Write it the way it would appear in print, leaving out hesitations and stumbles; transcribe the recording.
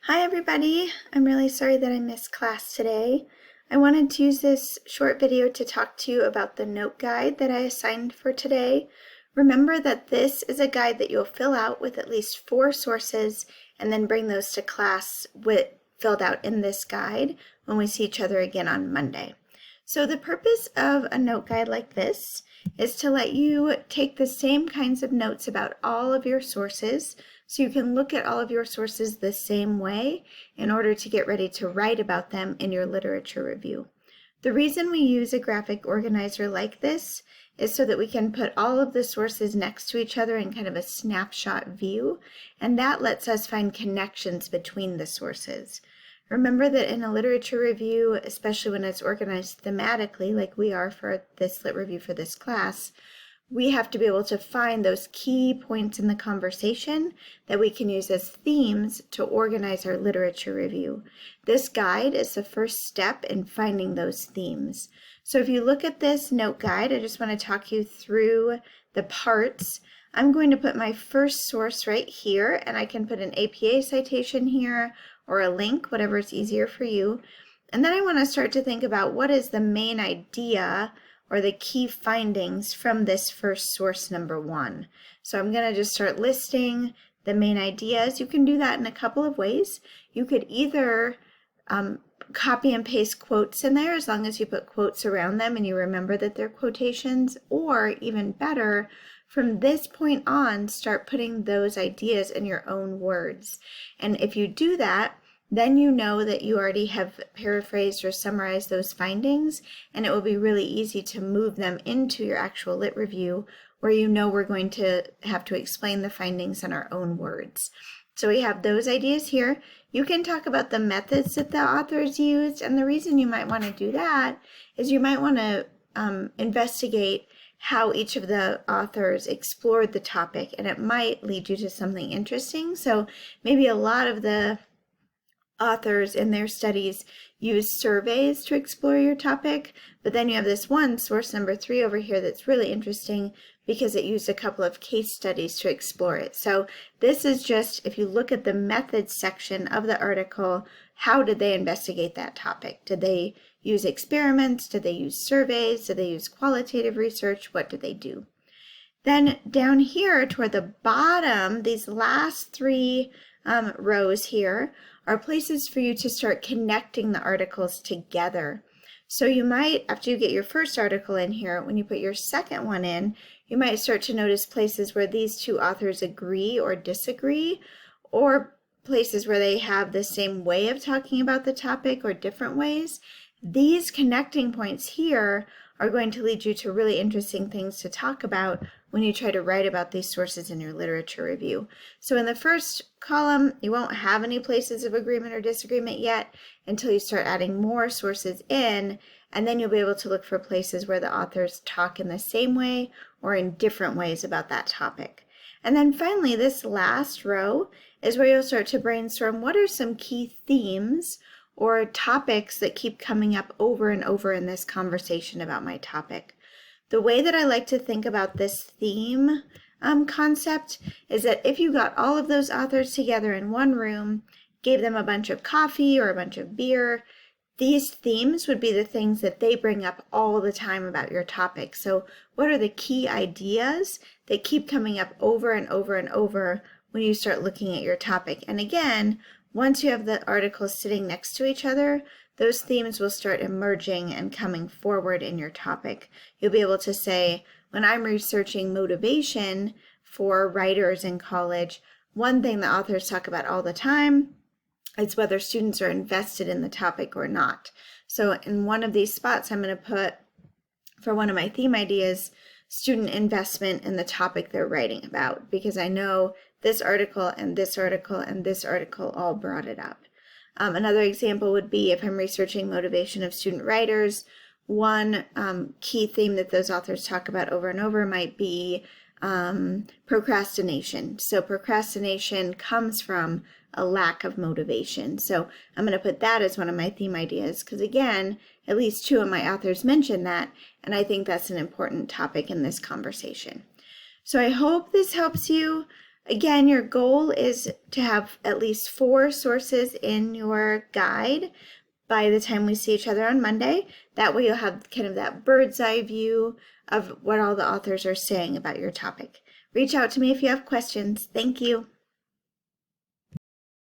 Hi everybody, I'm really sorry that I missed class today. I wanted to use this short video to talk to you about the note guide that I assigned for today. Remember that this is a guide that you'll fill out with at least 4 sources and then bring those to class filled out in this guide when we see each other again on Monday. So the purpose of a note guide like this is to let you take the same kinds of notes about all of your sources so you can look at all of your sources the same way in order to get ready to write about them in your literature review. The reason we use a graphic organizer like this is so that we can put all of the sources next to each other in kind of a snapshot view, and that lets us find connections between the sources. Remember that in a literature review, especially when it's organized thematically like we are for this lit review for this class, we have to be able to find those key points in the conversation that we can use as themes to organize our literature review. This guide is the first step in finding those themes. So if you look at this note guide, I just want to talk you through the parts. I'm going to put my first source right here, and I can put an APA citation here or a link, whatever is easier for you. And then I want to start to think about what is the main idea or the key findings from this first source number 1. So I'm going to just start listing the main ideas. You can do that in a couple of ways. You could either copy and paste quotes in there as long as you put quotes around them and you remember that they're quotations, or even better, from this point on, start putting those ideas in your own words. And if you do that, then you know that you already have paraphrased or summarized those findings, and it will be really easy to move them into your actual lit review where you know we're going to have to explain the findings in our own words. So we have those ideas here. You can talk about the methods that the authors used, and the reason you might want to do that is you might want to investigate how each of the authors explored the topic, and it might lead you to something interesting. So maybe a lot of the authors in their studies use surveys to explore your topic, but then you have this one, source number 3 over here, that's really interesting because it used a couple of case studies to explore it. So this is just, if you look at the methods section of the article, how did they investigate that topic? Did they use experiments? Did they use surveys? Did they use qualitative research? What did they do? Then down here toward the bottom, these last 3 rows here are places for you to start connecting the articles together. So you might, after you get your first article in here, when you put your second one in, you might start to notice places where these 2 authors agree or disagree, or places where they have the same way of talking about the topic or different ways. These connecting points here are going to lead you to really interesting things to talk about when you try to write about these sources in your literature review. So in the first column, you won't have any places of agreement or disagreement yet until you start adding more sources in, and then you'll be able to look for places where the authors talk in the same way or in different ways about that topic. And then finally, this last row is where you'll start to brainstorm what are some key themes or topics that keep coming up over and over in this conversation about my topic. The way that I like to think about this theme concept is that if you got all of those authors together in one room, gave them a bunch of coffee or a bunch of beer, these themes would be the things that they bring up all the time about your topic. So what are the key ideas that keep coming up over and over and over when you start looking at your topic? And again, once you have the articles sitting next to each other, those themes will start emerging and coming forward in your topic. You'll be able to say, when I'm researching motivation for writers in college, one thing the authors talk about all the time is whether students are invested in the topic or not. So in one of these spots, I'm going to put, for one of my theme ideas, student investment in the topic they're writing about, because I know this article and this article and this article all brought it up. Another example would be if I'm researching motivation of student writers, one key theme that those authors talk about over and over might be procrastination. So procrastination comes from a lack of motivation. So I'm going to put that as one of my theme ideas because, again, at least 2 of my authors mention that, and I think that's an important topic in this conversation. So I hope this helps you. Again, your goal is to have at least 4 sources in your guide by the time we see each other on Monday. That way you'll have kind of that bird's eye view of what all the authors are saying about your topic. Reach out to me if you have questions. Thank you.